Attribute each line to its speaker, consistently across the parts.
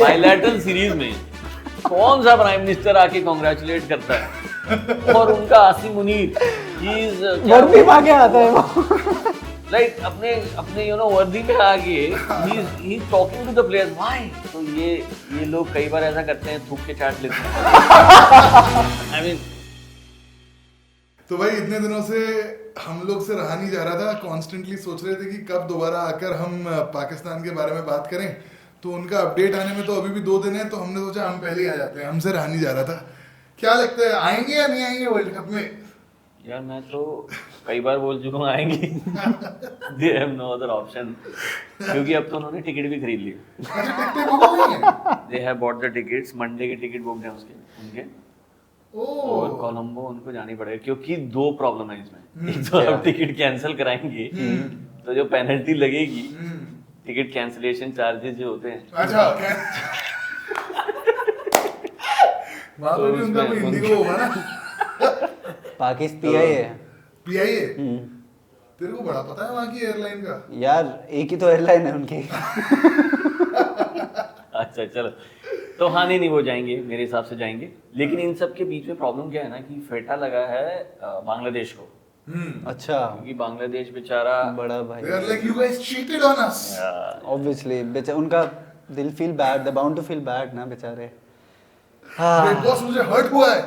Speaker 1: Bilateral series में कौन सा प्राइम मिनिस्टर आके कांग्रेचुलेट करता है? और उनका आसिम मुनीर
Speaker 2: वर्दी मांगे आता है वो।
Speaker 1: लाइक अपने वर्दी में आके ही talking to the players why. तो ये लोग कई बार ऐसा करते हैं, थूक के चाट लेते हैं। आई मीन
Speaker 3: तो भाई इतने दिनों से हम लोग से रहा नहीं जा रहा था, कॉन्स्टेंटली सोच रहे थे कि कब दोबारा आकर हम पाकिस्तान के बारे में बात करें। तो उनका अपडेट आने में तो अभी भी 2 दिन है, तो हमने सोचा हम पहले ही आ जाते हैं, हमसे रहा नहीं जा रहा था। क्या लगता है आएंगे या नहीं आएंगे वर्ल्ड कप में?
Speaker 1: यार मैं तो कई बार बोल चुका हूँ आएंगे। They have no other option, क्योंकि अब तो उन्होंने टिकट भी खरीद ली।
Speaker 3: टिकटें बुक हो गई हैं?
Speaker 1: They have bought the tickets, Monday के टिकट बुक हैं उनके। और कोलंबो उनको जानी पड़ेगी, क्योंकि 2 प्रॉब्लम है इसमें। एक तो आप टिकट कैंसिल कराएंगे तो जो पेनल्टी लगेगी, टिकट कैंसिलेशन चार्जेस जो होते हैं,
Speaker 3: अच्छा वहाँ पे भी उनका कोई इंडिगो होगा ना?
Speaker 2: Pakistan PIA
Speaker 3: PIA? तेरे को बड़ा पता है वहाँ की एयरलाइन का?
Speaker 2: यार, एक ही तो एयरलाइन है उनकी।
Speaker 1: अच्छा चलो, तो हाँ नहीं वो जाएंगे, मेरे हिसाब से जाएंगे। लेकिन इन सब के बीच में प्रॉब्लम क्या है ना, कि फेटा लगा है बांग्लादेश को।
Speaker 2: अच्छा,
Speaker 1: क्योंकि बांग्लादेश बेचारा
Speaker 2: बड़ा भाई,
Speaker 3: They are like you guys cheated on us.
Speaker 2: Obviously उनका दिल feel bad, they bound to feel bad ना बेचारे।
Speaker 3: बिग बॉस मुझे हर्ट हुआ है।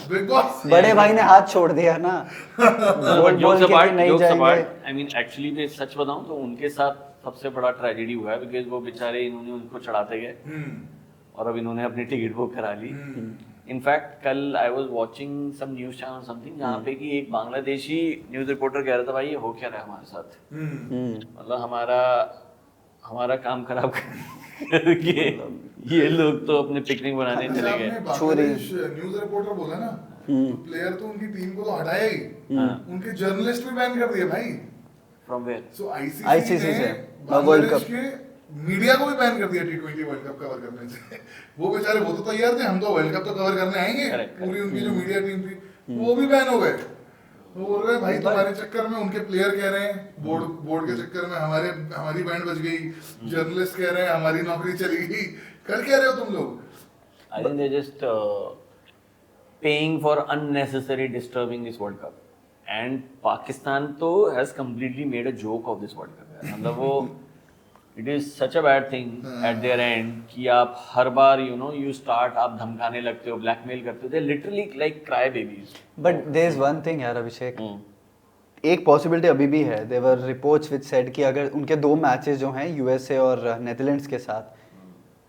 Speaker 3: बिग बॉस
Speaker 2: बड़े भाई ने हाथ छोड़ दिया ना। बोल के कि नहीं जाएंगे।
Speaker 1: आई मीन एक्चुअली मैं सच बताऊं तो उनके साथ सबसे बड़ा ट्रेजेडी हुआ है, बिकॉज वो बेचारे इन्होंने उनको चढ़ाते गए और अब इन्होंने अपनी टिकट बुक करा ली। इनफैक्ट कल I was watching some news channel something, जहाँ पे कि एक बांग्लादेशी न्यूज़ रिपोर्टर कह रहा था, भाई ये हो क्या रहा है हमारे साथ, मतलब हमारा काम खराब करके ये लोग तो अपने पिकनिक बनाने चले गए।
Speaker 3: बांग्लादेश न्यूज़ रिपोर्टर बोला ना, तो प्लेयर तो उनकी टीम को तो हटाया ही, उनके जर्नलिस्ट भी बैन कर दिए भाई।
Speaker 1: From where?
Speaker 3: So
Speaker 2: ICC
Speaker 3: ICC
Speaker 2: से
Speaker 3: ने बांग्लादेश के मीडिया को भी बैन कर दिया T20 वर्ल्ड कप कवर करने से। वो बेचारे वो तो तैयार थे, हम तो वर्ल्ड कप तो कवर करने आएंगे। पूरी उनकी जो मीडिया टीम थी वो भी बैन हो गए। तो बोल रहे भाई तुम्हारे चक्कर में, उनके प्लेयर कह रहे हैं बोर्ड के चक्कर में हमारी बैंड बज गई, जर्नलिस्ट कह रहे हैं हमारी नौकरी चली गई। कर क्या रहे हो तुम लोग?
Speaker 1: I think they're just paying for unnecessary disturbing this World Cup. And Pakistan तो has completely made a joke of this World Cup. मतलब वो it is such a bad thing at their end कि आप हर बार you start, आप धमकाने लगते हो, blackmail करते हो, they literally like cry babies.
Speaker 2: But there is one thing यार अभिषेक, एक पॉसिबिलिटी अभी भी है। There were reports which said कि अगर उनके 2 मैचेस जो हैं यूएसए और नेदरलैंड्स के साथ,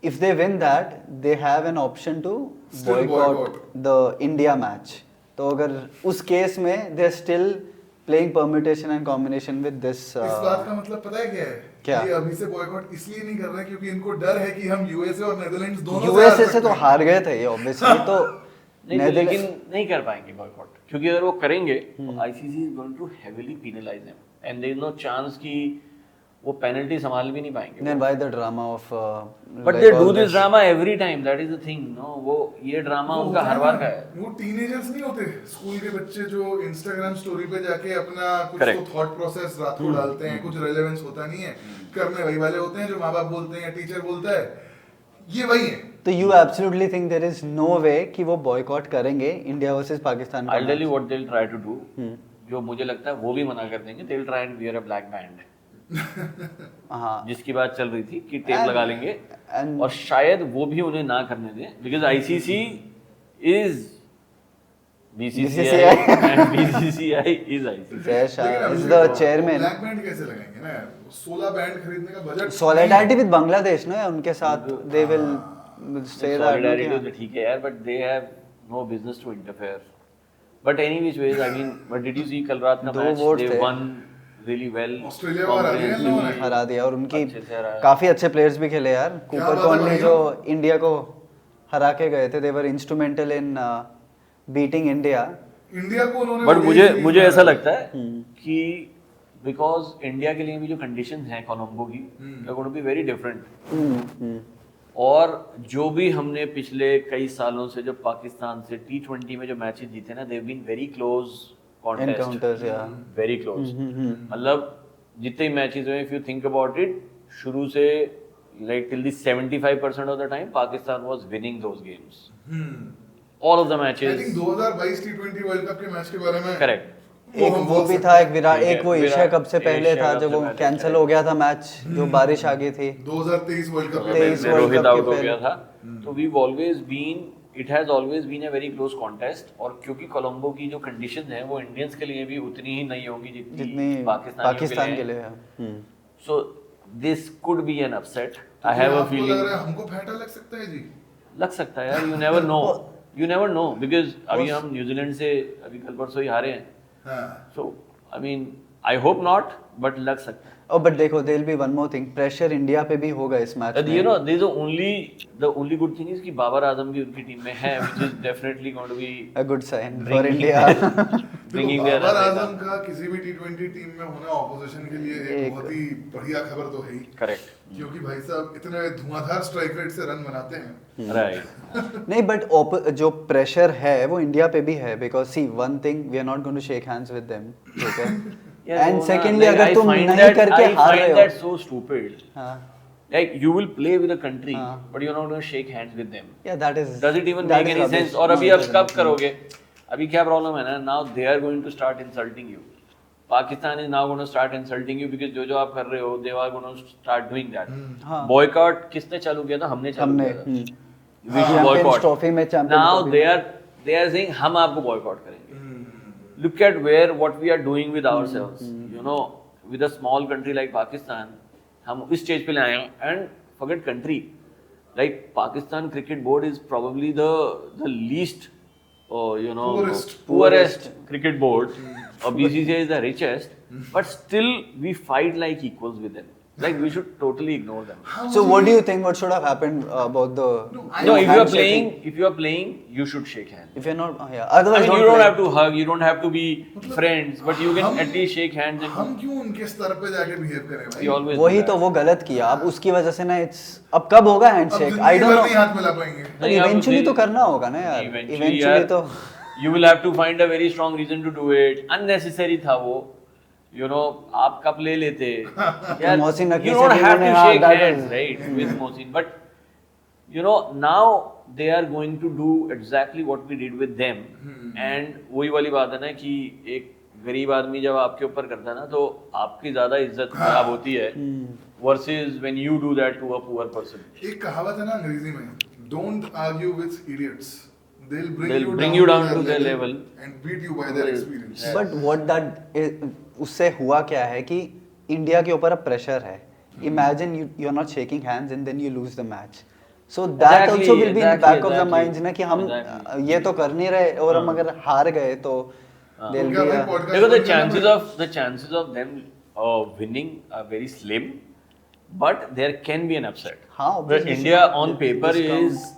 Speaker 2: if they win that they have an option to boycott the India match. तो अगर उस केस में they are still playing permutation and combination with this
Speaker 3: इस बात का मतलब पता है क्या है?
Speaker 2: क्या?
Speaker 3: ये अभी से बॉयकॉट इसलिए नहीं कर रहे क्योंकि इनको डर है कि हम यूएसए और नेदरलैंड्स दोनों
Speaker 2: यूएसए से तो हार गए थे ये ऑब्वियसली। तो
Speaker 1: नहीं, लेकिन नहीं कर पाएंगे बॉयकॉट, क्योंकि अगर वो करेंगे तो ICC is going to heavily penalise them and there is no chance कि वो पेनल्टी संभाल भी नहीं पाएंगे।
Speaker 2: then why the drama of
Speaker 1: but they do this drama every time, that is the thing no. वो ये ड्रामा उनका हर बार का है।
Speaker 3: वो टीनेजर्स नहीं होते स्कूल के बच्चे जो इंस्टाग्राम स्टोरी पे जाके अपना कुछ तो थॉट प्रोसेस रात को डालते हैं, कुछ रेलेवेंस होता नहीं है, करने वही वाले होते हैं जो माँ बाप बोलते हैं या टीचर बोलता है, ये वही है।
Speaker 2: तो you absolutely think there is no way कि वो बॉयकॉट करेंगे इंडिया वर्सेस पाकिस्तान का?
Speaker 1: I tell you what they will try to do, जो मुझे लगता है वो भी मना कर देंगे। They will try and wear a black band,
Speaker 2: हाँ,
Speaker 1: जिसकी बात चल रही थी कि टेप लगा लेंगे, और शायद वो भी उन्हें ना करने दें, because ICC is BCCI and BCCI is ICC.
Speaker 2: Jay Shah is the chairman.
Speaker 3: Black band कैसे लगाएंगे ना यार? 16 बैंड खरीदने का बजट।
Speaker 2: सॉलिडारिटी विद बांग्लादेश ना उनके साथ, they will say that.
Speaker 1: Solidarity तो ठीक है यार, but they have no business to interfere. But any which ways, I mean, but did you see कल रात का match? They won really well.
Speaker 3: Australia को
Speaker 2: हरा दिया और उनकी काफी अच्छे प्लेयर्स भी खेले यार। कूपर कॉनली जो इंडिया को हरा के गए थे, दे वर इंस्ट्रूमेंटल इन बीटिंग इंडिया
Speaker 3: को उन्होंने।
Speaker 1: बट मुझे ऐसा लगता है कि बिकॉज इंडिया के लिए भी जो कंडीशंस हैं कोलंबो की, they going to be very different. और जो भी हमने पिछले कई सालों से जो पाकिस्तान से T20 में जो मैचेस जीते ना, they have been very close
Speaker 2: encounters, या
Speaker 1: वेरी क्लोज। मतलब जितने मैचेस हुए, if you think about it, शुरू से like till the 75% of the time, Pakistan was winning those games. All of the
Speaker 3: I
Speaker 1: matches.
Speaker 3: Think 2022 T20 world cup के match के बारे में
Speaker 1: Correct.
Speaker 2: एक
Speaker 3: हम
Speaker 2: वो
Speaker 3: बोल
Speaker 2: भी
Speaker 3: सकते
Speaker 2: था,
Speaker 3: हैं।
Speaker 2: एक विराट,
Speaker 1: ठीक है,
Speaker 2: एक वो एशिया कप से पहले
Speaker 1: एशिया
Speaker 2: था
Speaker 1: कप
Speaker 2: जब
Speaker 1: से
Speaker 2: वो
Speaker 1: पहले,
Speaker 2: कैंसिल
Speaker 1: correct.
Speaker 2: हो गया था मैच, जो बारिश आ गई थी।
Speaker 3: 2023 वर्ल्ड कप
Speaker 2: 23
Speaker 1: में
Speaker 2: वर्ल्ड
Speaker 1: रोहित
Speaker 2: कप के
Speaker 1: आउट हो
Speaker 2: पहले।
Speaker 1: गया था, तो we've always been, it has always been a very close contest. और क्योंकि कोलंबो की जो कंडीशंस हैं वो इंडियंस के लिए भी उतनी ही नहीं होंगी
Speaker 2: जितनी
Speaker 1: जितनी
Speaker 2: पाकिस्तान के
Speaker 1: लिए
Speaker 2: लिए है।
Speaker 1: So this could be an upset.
Speaker 3: तो
Speaker 1: आई हैव अ
Speaker 3: आपको लग
Speaker 1: फीलिंग
Speaker 3: रहा है हमको फैटा लग सकता है जी।
Speaker 1: लग सकता है यार, यू नेवर नो बिकॉज अभी हम न्यूजीलैंड से अभी कल परसों ही हारे हैं,
Speaker 3: हाँ
Speaker 1: so I mean I hope not, but लग सकता है.
Speaker 2: और बट देखो, there will be one more thing, pressure India पे भी होगा इस मैच में।
Speaker 1: You know, this is the only good thing is कि बाबर आजम भी उनकी टीम में है, which is definitely going to be
Speaker 2: a good sign for
Speaker 1: bringing
Speaker 2: India.
Speaker 1: bringing
Speaker 3: देखो,
Speaker 1: their
Speaker 3: Babar
Speaker 1: runs
Speaker 3: Azam
Speaker 1: up.
Speaker 3: का किसी भी T20 टीम में होना ऑपोजिशन के लिए एक
Speaker 2: एक-
Speaker 3: बहुत ही बढ़िया खबर तो है ही,
Speaker 1: Correct.
Speaker 3: क्योंकि भाई साहब इतने धुआंधार स्ट्राइक रेट से रन बनाते हैं।
Speaker 1: Right.
Speaker 2: नहीं, बट जो प्रेशर है वो इंडिया पे भी है, because see one thing, we are not going to shake hands with them, ठीक है?
Speaker 1: Yeah,
Speaker 2: and
Speaker 1: no, na,
Speaker 2: secondly
Speaker 1: like,
Speaker 2: अगर
Speaker 1: I
Speaker 2: तुम
Speaker 1: find
Speaker 2: नहीं
Speaker 1: that-
Speaker 2: करके
Speaker 1: I
Speaker 2: हार
Speaker 1: find
Speaker 2: रहे
Speaker 1: that
Speaker 2: हो,
Speaker 1: so stupid.
Speaker 2: हाँ,
Speaker 1: Like you will play with a country,
Speaker 2: हाँ.
Speaker 1: but you're not going to shake hands with them.
Speaker 2: yeah, that is,
Speaker 1: Does it even
Speaker 2: that
Speaker 1: make
Speaker 2: is
Speaker 1: any
Speaker 2: rubbish.
Speaker 1: sense? और
Speaker 2: No,
Speaker 1: अभी
Speaker 2: it
Speaker 1: अब
Speaker 2: doesn't.
Speaker 1: कब करोगे? अभी क्या problem है ना? Now they are going to start insulting you. Pakistan is now going to start insulting you because जो आप कर रहे हो, they are going to start doing that.
Speaker 2: हाँ.
Speaker 1: Boycott किसने चालू किया था? हमने चालू
Speaker 2: हमने
Speaker 1: किया था. We should
Speaker 2: champions
Speaker 1: boycott.
Speaker 2: Trophy में champions
Speaker 1: Now
Speaker 2: trophy
Speaker 1: they are saying हम आपको boycott करेंगे. Look at what we are doing with ourselves. You know, with a small country like Pakistan, हम इस स्टेज पे ले आए हैं and forget country. Like Pakistan cricket board is probably the least, you know, poorest cricket board. Or BCCI is the richest, but still we fight like equals with them. Like we should totally ignore them.
Speaker 2: So what do you think, what should have happened about the
Speaker 3: No,
Speaker 1: No, if
Speaker 2: handshaking?
Speaker 1: you are playing, you should shake hands.
Speaker 2: If you're not, yeah,
Speaker 1: I
Speaker 2: otherwise
Speaker 1: mean, you don't
Speaker 2: play.
Speaker 1: have to hug, you don't have to be friends, but you can
Speaker 3: हम-
Speaker 1: at least shake hands and
Speaker 3: हम क्यों उनके स्तर पे जाके behave करें भाई?
Speaker 1: we always
Speaker 2: वही
Speaker 1: do
Speaker 2: तो
Speaker 1: that.
Speaker 2: वो गलत किया, अब उसकी वजह से ना इट्स, अब कब होगा
Speaker 3: अब
Speaker 2: हैंडशेक,
Speaker 3: जिंदगी
Speaker 2: आई डोंट
Speaker 3: भर
Speaker 2: नो,
Speaker 3: नहीं हाथ मिला पाएंगे।
Speaker 1: नहीं, अब
Speaker 2: इवेंचुअली
Speaker 1: they-
Speaker 2: तो करना होगा ना यार,
Speaker 1: Eventually,
Speaker 2: इवेंचुअली तो
Speaker 1: you will have to find a very strong reason to do it. Unnecessary था वो. You know, आप कब ले लेते? यार,
Speaker 2: मोहसिन नकवी
Speaker 1: you
Speaker 2: से
Speaker 1: don't
Speaker 2: भी
Speaker 1: have to
Speaker 2: उन्होंने, हाँ,
Speaker 1: shake
Speaker 2: that
Speaker 1: hands,
Speaker 2: is-
Speaker 1: right, with Mohsin. But you know, now they are going to do exactly what we did with them. And वही वाली बात है ना कि एक गरीब आदमी जब आपके ऊपर करता है ना, तो आपकी ज्यादा इज्जत खराब होती है versus when you do that to a poor person.
Speaker 3: एक कहावत है ना अंग्रेजी में, don't argue with idiots. They'll
Speaker 1: They'll
Speaker 3: bring
Speaker 1: you down to their level
Speaker 3: and beat you by their experience.
Speaker 2: But what that, उससे हुआ क्या है कि इंडिया के ऊपर अब प्रेशर है, imagine you are not shaking hands and then you lose the match, so that
Speaker 1: Exactly,
Speaker 2: also will be in
Speaker 1: exactly,
Speaker 2: back of the
Speaker 1: exactly.
Speaker 2: Minds ना कि हम
Speaker 1: Exactly.
Speaker 2: ये तो कर नहीं रहे, और हम अगर हार गए तो they'll
Speaker 3: क्या
Speaker 2: be
Speaker 3: भाई
Speaker 2: a-
Speaker 3: podcast
Speaker 1: देखो,
Speaker 3: बन
Speaker 1: the chances of them winning are very slim, but there can be an upset.
Speaker 2: हाँ,
Speaker 1: But
Speaker 2: obviously,
Speaker 1: India
Speaker 2: so
Speaker 1: on paper
Speaker 2: this comes-
Speaker 1: is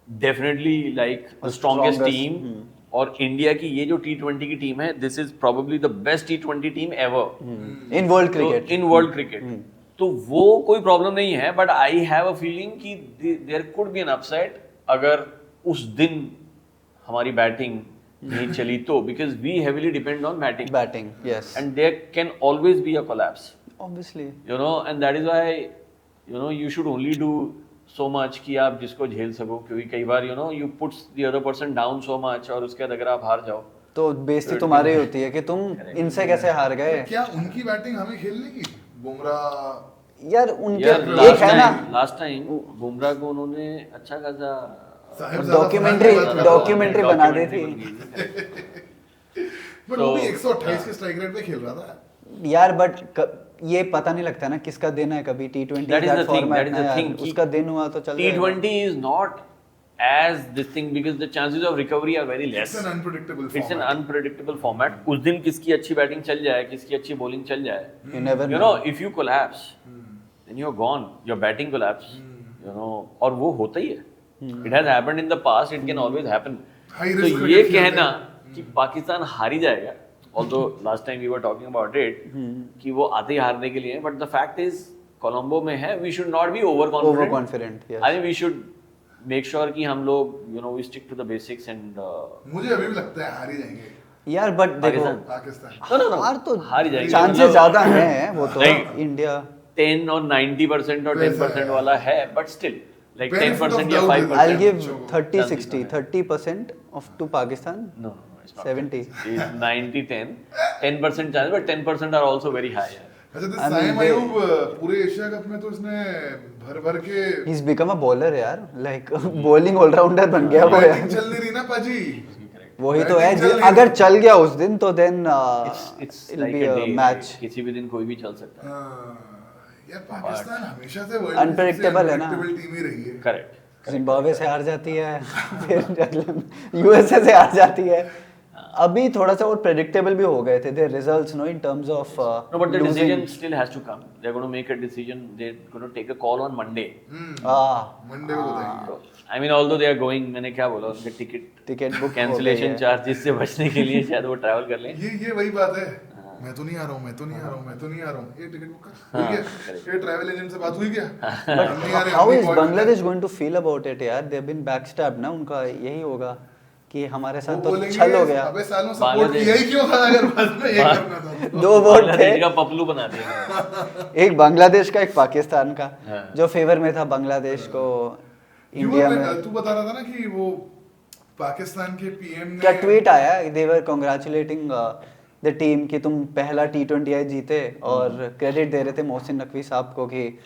Speaker 1: definitely like the
Speaker 2: The
Speaker 1: strongest
Speaker 2: strongest,
Speaker 1: team. और India की ये जो T20 की team है, this is probably the best T20 team ever.
Speaker 2: In world cricket,
Speaker 1: In world cricket. तो वो कोई problem नहीं है, but I have a feeling कि there could be an upset अगर उस दिन हमारी बैटिंग नहीं चली तो, because we heavily depend on batting.
Speaker 2: Batting, yes,
Speaker 1: And there can always be a collapse,
Speaker 2: obviously,
Speaker 1: you know, and that is why, you know, you should only do so much कि आप जिसको झेल सको, क्योंकि कई बार, you know, you puts the other person down so much और उसके बाद अगर आप हार जाओ,
Speaker 2: तो बेइज्जती तुम्हारी होती है कि तुम इनसे कैसे हार गए
Speaker 3: क्या उनकी बैटिंग हमें खेलने की? बुमराह
Speaker 2: यार, उनके
Speaker 1: यार
Speaker 2: एक है ना
Speaker 1: लास्ट टाइम बुमराह को उन्होंने अच्छा खासा
Speaker 3: साहिबजादा
Speaker 2: डॉक्यूमेंट्री
Speaker 3: फरहान का
Speaker 2: डॉक्यूमेंट्री बना दी थी
Speaker 3: बट वो भी 128 के स्ट्राइक रेट पे खेल रहा था।
Speaker 2: यार, बट ये पता नहीं लगता ना किसका दिन है, कभी T20
Speaker 1: That is the thing,
Speaker 2: format
Speaker 1: that is
Speaker 2: ना
Speaker 1: the
Speaker 2: यार,
Speaker 1: thing कि
Speaker 2: उसका दिन हुआ तो चल जाएगा।
Speaker 1: T20 is not as this thing because the chances of recovery are very less.
Speaker 3: It's an unpredictable
Speaker 1: It's an
Speaker 3: format.
Speaker 1: unpredictable format. उस दिन किसकी अच्छी बैटिंग चल जाए, किसकी अच्छी बॉलिंग चल जाए,
Speaker 2: You never
Speaker 1: you know, if you collapse, then you're gone. Your batting collapse, you know, और वो होता ही है. It has happened in the past. It can always happen.
Speaker 3: High
Speaker 1: तो
Speaker 3: risk
Speaker 1: ये
Speaker 3: cricket
Speaker 1: कहना
Speaker 3: खेलते
Speaker 1: कि पाकिस्तान हार ही जाएगा, although last time we were talking about it, कि वो आते ही हारने के लिए, but the fact is Colombo में है, we should not be overconfident.
Speaker 2: Overconfident, yes.
Speaker 1: I think we should make sure कि हम लोग, you know, we stick to the basics and
Speaker 3: मुझे अभी भी लगता है हार ही जाएंगे
Speaker 2: यार, बट देखो
Speaker 1: पाकिस्तान।
Speaker 3: पाकिस्तान।
Speaker 1: no,
Speaker 2: हार तो
Speaker 1: हार ही जाएंगे,
Speaker 2: चांसेस
Speaker 1: मतलब-
Speaker 2: ज्यादा हैं, वो तो
Speaker 1: Right.
Speaker 2: इंडिया
Speaker 1: 10 और 90% और 10% वाला है, but still like
Speaker 3: Benefit of
Speaker 1: 10% या
Speaker 3: doubt
Speaker 1: 5%.
Speaker 3: है।
Speaker 2: I'll give
Speaker 3: Sure.
Speaker 2: 30-60, 30% of to Pakistan.
Speaker 1: No, it's not.
Speaker 2: 70.
Speaker 1: It's 90-10. 10% chance, but 10% are also very high.
Speaker 3: अच्छा तो
Speaker 2: I mean,
Speaker 3: Saim
Speaker 2: they-
Speaker 3: Ayub पूरे एशिया कप में तो इसने भर भर के
Speaker 2: He's become a bowler यार, like bowling all-rounder बन गया वो
Speaker 3: बैटिंग
Speaker 2: यार.
Speaker 3: चल नहीं रही ना पाजी।
Speaker 2: वही तो है,
Speaker 3: Batting चल नहीं
Speaker 2: अगर
Speaker 3: रही।
Speaker 2: चल गया उस दिन तो then
Speaker 1: It's
Speaker 2: it'll
Speaker 1: like
Speaker 2: be
Speaker 1: a
Speaker 2: a
Speaker 1: day.
Speaker 2: match.
Speaker 1: किसी भी दिन कोई भी चल सकता है.
Speaker 3: हाँ, यार पाकिस्तान हमेशा से वर्ल्ड
Speaker 2: Unpredictable है ना।
Speaker 3: टीम ही रही है।
Speaker 1: Correct.
Speaker 2: जिम्बाब्वे से हार जाती है, फिर यूएसए से हार जाती है. अभी थोड़ा सा और प्रेडिक्टेबल भी हो गए थे their results, no, in terms of
Speaker 1: No, but the
Speaker 2: losing.
Speaker 1: decision still has to come. They're going to make a decision. They're going to take a call on Monday.
Speaker 3: Monday को बताएंगे।
Speaker 1: I mean, although they are going, मैंने क्या बोला, उनके
Speaker 2: Ticket book हो
Speaker 1: cancellation
Speaker 2: गई है.
Speaker 1: Charges से बचने के लिए शायद वो ट्रैवल कर लें.
Speaker 3: ये वही बात है। मैं तो नहीं आ रहा हूँ, मैं तो नहीं आ रहा हूँ, मैं तो नहीं आ रहा हूँ। ये टिकट बुक कर। हुई क्या? ये ट्रैवल एजेंट से बात हुई क्या? हम नहीं आ रहे,
Speaker 2: How
Speaker 3: हम नहीं
Speaker 2: is
Speaker 3: call कर
Speaker 2: Bangladesh
Speaker 3: रहे।
Speaker 2: going to feel about it यार? They've been backstabbed ना, उनका यही होगा कि हमारे
Speaker 3: वो
Speaker 2: साथ तो
Speaker 3: बोलेंगे,
Speaker 2: छल हो गया.
Speaker 3: अबे सालों सपोर्ट
Speaker 1: बांग्लादेश-
Speaker 3: किया ही क्यों था अगर बाद में ये करना था तो।
Speaker 2: 2 वोट थे,
Speaker 1: बांग्लादेश का पपलू बना दिया.
Speaker 2: एक बांग्लादेश का एक पाकिस्तान का,
Speaker 1: हाँ.
Speaker 2: जो फेवर में था बांग्लादेश को इंडिया में.
Speaker 3: तू बता रहा था ना कि वो पाकिस्तान के पीएम ने
Speaker 2: क्या ट्वीट आया, they were congratulating the team कि तुम पहला T20I जीते और क्रेडिट दे रहे थे मोहसिन नकवी साहब को कि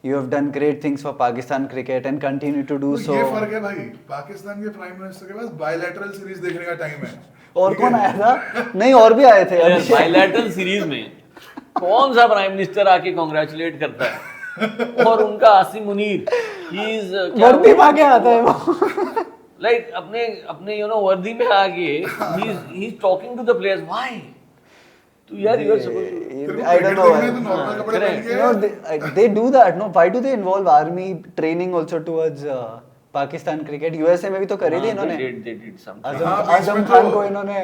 Speaker 2: you have done great things for Pakistan cricket and continue to do
Speaker 3: तो
Speaker 2: so.
Speaker 3: ये फर्क है भाई, पाकिस्तान के प्राइम मिनिस्टर के पास बायलैटरल सीरीज देखने का टाइम है।
Speaker 2: और
Speaker 3: ठीक
Speaker 2: कौन
Speaker 3: है?
Speaker 2: आया था? नहीं, और भी आए थे. अभिषेक.
Speaker 1: बायलैटरल सीरीज में कौन सा प्राइम मिनिस्टर आके कांग्रेचुलेट करता है? और उनका आसिम मुनीर, ही इज
Speaker 2: वर्दी भागे आता है वो.
Speaker 1: लाइक अपने वर्दी में आके ही is talking to the players. Why? तो यार यू आर
Speaker 3: तेरे को
Speaker 2: I don't
Speaker 3: क्रिकेट
Speaker 2: know.
Speaker 3: देखना है तो नॉर्मल कपड़े पहन के
Speaker 2: No, they do that. No, why do they involve army training also towards Pakistan cricket? USA में भी तो करी थी इन्होंने.
Speaker 1: they did something.
Speaker 3: हाँ, बीच
Speaker 2: आजम
Speaker 3: में
Speaker 2: खान
Speaker 3: तो-
Speaker 2: को इन्होंने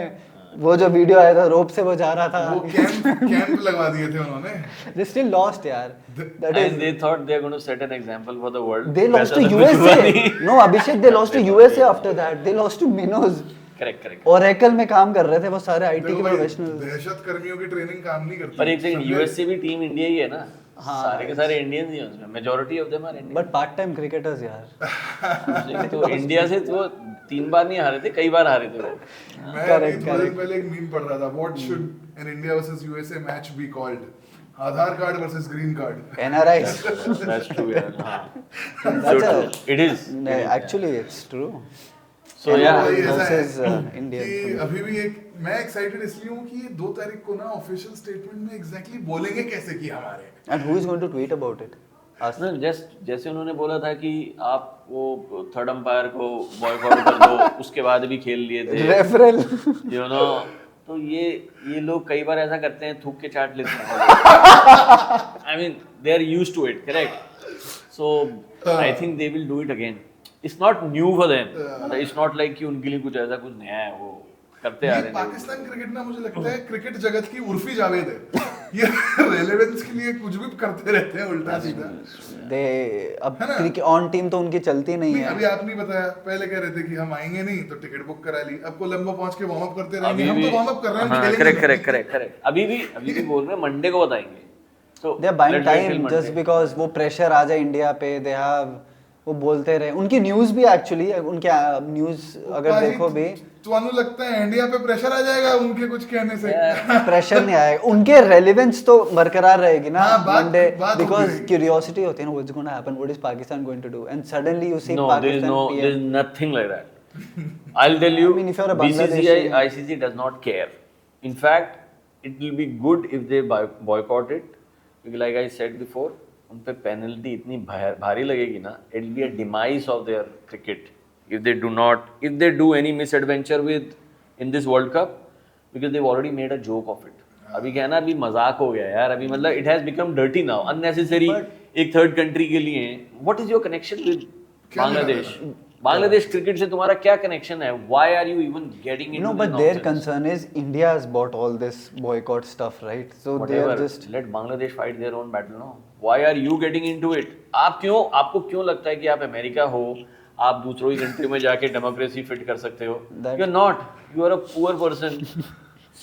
Speaker 2: वो जो वीडियो आया था रोप से वो जा रहा था.
Speaker 3: वो कैंप लगवा दिए थे उन्होंने।
Speaker 2: They still lost यार. That is.
Speaker 1: And they thought they are going to set an example for the world.
Speaker 2: They lost to
Speaker 1: वैसा तो
Speaker 2: USA.
Speaker 1: कुछ हुआ नहीं.
Speaker 2: No, Abhishek, they lost to USA after that. They lost to Minos.
Speaker 1: Correct.
Speaker 2: Oracle में काम कर रहे थे वो सारे आईटी
Speaker 3: देखो
Speaker 2: के
Speaker 3: भाई,
Speaker 2: प्रोफेशनल्स.
Speaker 3: दहशत कर्मियों की ट्रेनिंग काम नहीं करती।
Speaker 1: पर एक सेकंड,
Speaker 3: समझे?
Speaker 1: यूएसए भी टीम इंडिया ही है ना.
Speaker 2: हाँ.
Speaker 1: सारे के सारे इंडियंस ही हैं उसमें. Majority of them are Indian.
Speaker 2: But part time cricketers यार.
Speaker 1: तो इंडिया से तो 3 बार नहीं हारे थे, कई बार हारे थे वो.
Speaker 3: मैं
Speaker 2: Correct,
Speaker 3: अभी थोड़े दिन
Speaker 2: correct.
Speaker 3: पहले एक मीम पढ़ रहा था। What should an India versus USA match be called? Aadhaar card versus green card.
Speaker 2: NRIs.
Speaker 1: That's true यार. हाँ.
Speaker 2: That's
Speaker 1: So
Speaker 2: a-
Speaker 1: true. It is.
Speaker 2: Actually, it's true.
Speaker 1: So yeah.
Speaker 3: वही ऐसा है
Speaker 2: versus, Indian.
Speaker 3: कि अभी भी एक मैं एक्साइटेड इसलिए हूँ कि ये 2 तारीख को ना ऑफिशियल स्टेटमेंट में एग्जैक्टली बोलेंगे कैसे कि हमारे।
Speaker 2: And who is going to tweet about it? Us.
Speaker 1: No, जैसे उन्होंने बोला था कि आप वो थर्ड अंपायर को बॉयकॉट कर दो, उसके बाद भी खेल लिए थे.
Speaker 2: Referral.
Speaker 1: You know, तो ये लोग कई बार ऐसा करते हैं, थूक के चाट लेते हैं. I mean, they are used to it, correct? So I think they will do it again. It's not new for them. It's not like कि उनके लिए कुछ ऐसा कुछ नया है, वो करते आ
Speaker 3: ये
Speaker 1: रहे हैं.
Speaker 3: पाकिस्तान क्रिकेट ना मुझे लगता है क्रिकेट जगत की उर्फी जावेद है। ये रेलेवेंस के लिए कुछ भी करते रहते हैं उल्टा सीधा।
Speaker 2: They अब
Speaker 3: है ना?
Speaker 2: क्रिकेट ऑन टीम तो उनकी चलती नहीं
Speaker 3: नहीं,
Speaker 2: है.
Speaker 3: अभी आप नहीं बताया, पहले कह रहे थे कि हम आएंगे नहीं तो टिकट बुक करा ली। अब कोलंबो पहुंच के वार्म अप करते रहेंगे।
Speaker 1: अभी
Speaker 3: हम
Speaker 1: भी
Speaker 3: तो वार्म अप कर रहे हैं, हम
Speaker 1: हाँ,
Speaker 3: खेलेंगे
Speaker 1: correct.
Speaker 3: नहीं।
Speaker 1: अभी भी बोल रहे हैं मंडे को बताएंगे. So
Speaker 2: They are buying
Speaker 1: let's wait till
Speaker 2: time
Speaker 1: Monday.
Speaker 2: just because वो प्रेशर आ जाए इंडिया पे. They have वो बोलते रहे. उनकी न्यूज़ भी एक्चुअली उनके न्यूज़ अगर
Speaker 3: भाई,
Speaker 2: देखो भी
Speaker 3: तुहानू लगता है इंडिया पे प्रेशर आ जाएगा उनके कुछ कहने से?
Speaker 2: प्रेशर नहीं आएगा. उनके रेलेवेंस तो बरकरार रहेगी ना
Speaker 3: हाँ,
Speaker 2: मंडे
Speaker 3: बात
Speaker 2: बिकॉज
Speaker 3: होगी.
Speaker 2: क्यूरियोसिटी होती है ना, what's going to happen, what is Pakistan going to do, and suddenly you see
Speaker 1: No, there is
Speaker 2: Pakistan
Speaker 1: nothing like that. I'll tell you,
Speaker 2: I mean, if you're a
Speaker 1: BCCI,
Speaker 2: Bangladeshi-
Speaker 1: ICC does not care. In fact, it will be good if they boycott it, because like I said before, उन पे penalty इतनी भारी लगेगी ना, it will be a demise of their cricket if they do any misadventure in this World Cup, because they've already made a joke of it. अभी क्या है ना, अभी मजाक हो गया यार. अभी मतलब it has become dirty now, unnecessary. एक थर्ड कंट्री के लिए what is your connection with Bangladesh? Bangladesh cricket से तुम्हारा क्या कनेक्शन है? Why are you even getting into
Speaker 2: No,
Speaker 1: this
Speaker 2: but their
Speaker 1: nonsense?
Speaker 2: concern is India has bought all this boycott stuff, right? So they
Speaker 1: Whatever,
Speaker 2: are just
Speaker 1: let Bangladesh fight their own battle now. Why are you getting into it? आपको क्यों लगता है कि आप America हो, आप दूसरों की कंट्री में जाके डेमोक्रेसी फिट कर सकते हो?
Speaker 2: That-
Speaker 1: You're not. You are a poor person.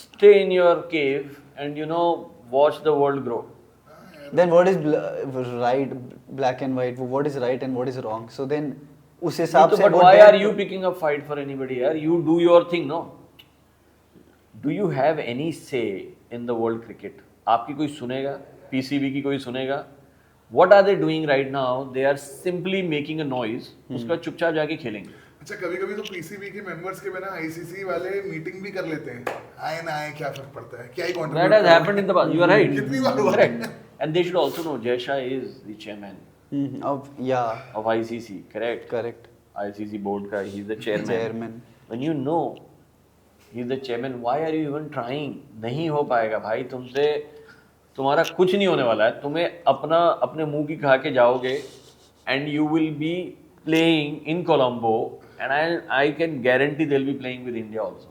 Speaker 1: Stay in your cave and watch the world grow.
Speaker 2: then what is right, black and white, what is right and what is wrong, so then उस हिसाब से
Speaker 1: but why are you picking a fight for anybody यार? You do your thing, no? Do you have any say in the world cricket? आपकी कोई सुनेगा? PCB की कोई सुनेगा? What are they doing right now? They are simply making a noise. उसका चुपचाप जाके खेलेंगे.
Speaker 3: अच्छा कभी कभी तो पीसीबी के मेंबर्स के बिना आईसीसी वाले मीटिंग भी कर लेते हैं, आए ना आए क्या फर्क पड़ता है, क्या ही
Speaker 1: That has happened in the past. You are right.
Speaker 3: कितनी बार हुआ है?
Speaker 1: Correct. And they should also know Jay Shah is the chairman
Speaker 2: yeah,
Speaker 1: of ICC. Correct. ICC board का he is the chairman. When you know he is the chairman, why are you even trying? नहीं हो पाएगा भाई तुमसे, तुम्हारा कुछ नहीं होने वाला है. तुम्हें अपने मुंह की खा के जाओगे and you will be playing in Colombo and I can guarantee they'll be playing with India also.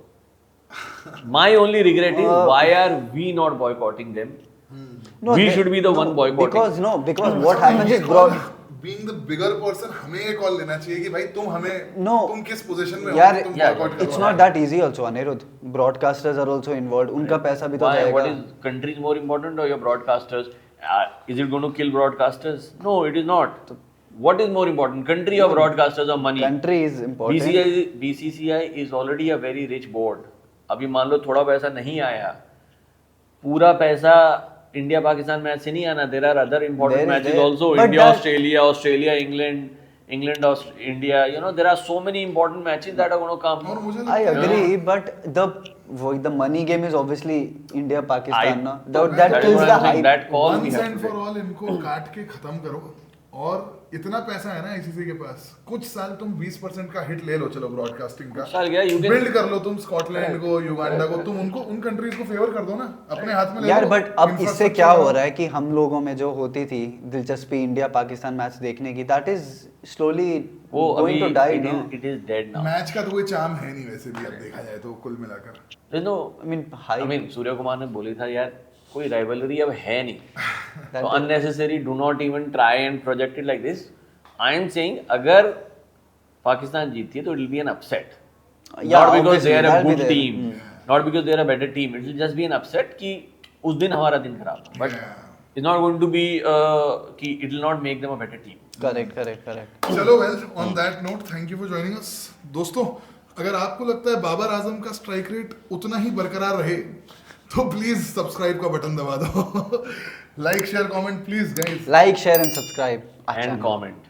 Speaker 1: My only regret is why are we not boycotting them?
Speaker 2: No,
Speaker 1: We should be the one boycotting.
Speaker 2: Because what happens is
Speaker 3: being the bigger person हमें ये call लेना चाहिए कि भाई तुम हमें तुम किस पोजीशन में हो,
Speaker 2: यार
Speaker 3: तुम boycott करो.
Speaker 2: it's not that easy also, Anirudh. Broadcasters are also involved. उनका पैसा भी तो
Speaker 1: Why?
Speaker 2: जाएगा.
Speaker 1: What is country is more important or your broadcasters? Is it going to kill broadcasters? No, it is not. What is more important, country or broadcasters or money?
Speaker 2: Country is important.
Speaker 1: BCCI is already a very rich board. अभी मान लो थोड़ा पैसा नहीं आया, पूरा पैसा India Pakistan match से नहीं आना. There are other important matches also, India Australia, Australia England, England India, you know, there are so many important matches that are going to come.
Speaker 3: और मुझे
Speaker 2: I
Speaker 3: लगता है
Speaker 2: agree, but the money game is obviously India Pakistan, no? That
Speaker 1: that is
Speaker 2: kills
Speaker 1: what
Speaker 2: the
Speaker 1: I'm saying,
Speaker 2: hype.
Speaker 1: that call we
Speaker 3: once
Speaker 1: have
Speaker 3: and
Speaker 1: to
Speaker 3: for
Speaker 1: take.
Speaker 3: all इनको काट के खत्म करो. और इतना पैसा है ना आईसीसी के पास, कुछ साल तुम 20% का हिट ले लो, चलो ब्रॉडकास्टिंग का
Speaker 1: साल गया, you can-
Speaker 3: बिल्ड कर लो तुम स्कॉटलैंड को, युगांडा को, तुम उनको उन कंट्रीज को फेवर कर दो ना, अपने हाथ में ले
Speaker 2: यार
Speaker 3: लो.
Speaker 2: बट अब इससे
Speaker 3: Infrastructure
Speaker 2: क्या हो
Speaker 3: बनाओ.
Speaker 2: रहा है कि हम लोगों में जो होती थी दिलचस्पी इंडिया पाकिस्तान मैच देखने की, दैट इज स्लोली
Speaker 1: वो अभी
Speaker 2: going to die.
Speaker 1: it is dead now.
Speaker 3: Match का तो कोई चार्म है नहीं वैसे भी, अब देखा जाए तो कुल मिलाकर.
Speaker 1: You know,
Speaker 2: I
Speaker 1: I mean, Surya Kumar ने बोली था यार कोई राइवलरी अब है नहीं.
Speaker 2: That
Speaker 1: तो unnecessary, do not even try and project it like this. I am saying अगर पाकिस्तान जीतती है तो it will be an upset.
Speaker 2: Yeah,
Speaker 1: Not because they
Speaker 2: obviously,
Speaker 1: are a
Speaker 2: that'll be
Speaker 1: good
Speaker 2: there.
Speaker 1: team, not because they are a better team. It will just be an upset कि उस दिन हमारा दिन खराब था. But it's not going to be कि it will not make them a better team.
Speaker 2: Correct.
Speaker 3: चलो well on that note, thank you for joining us. दोस्तों अगर आपको लगता है बाबर आजम का स्ट्राइक रेट उतना ही बरकरार रहे तो प्लीज सब्सक्राइब का बटन दबा दो. Like share comment please guys.
Speaker 2: Like share and subscribe
Speaker 1: And comment.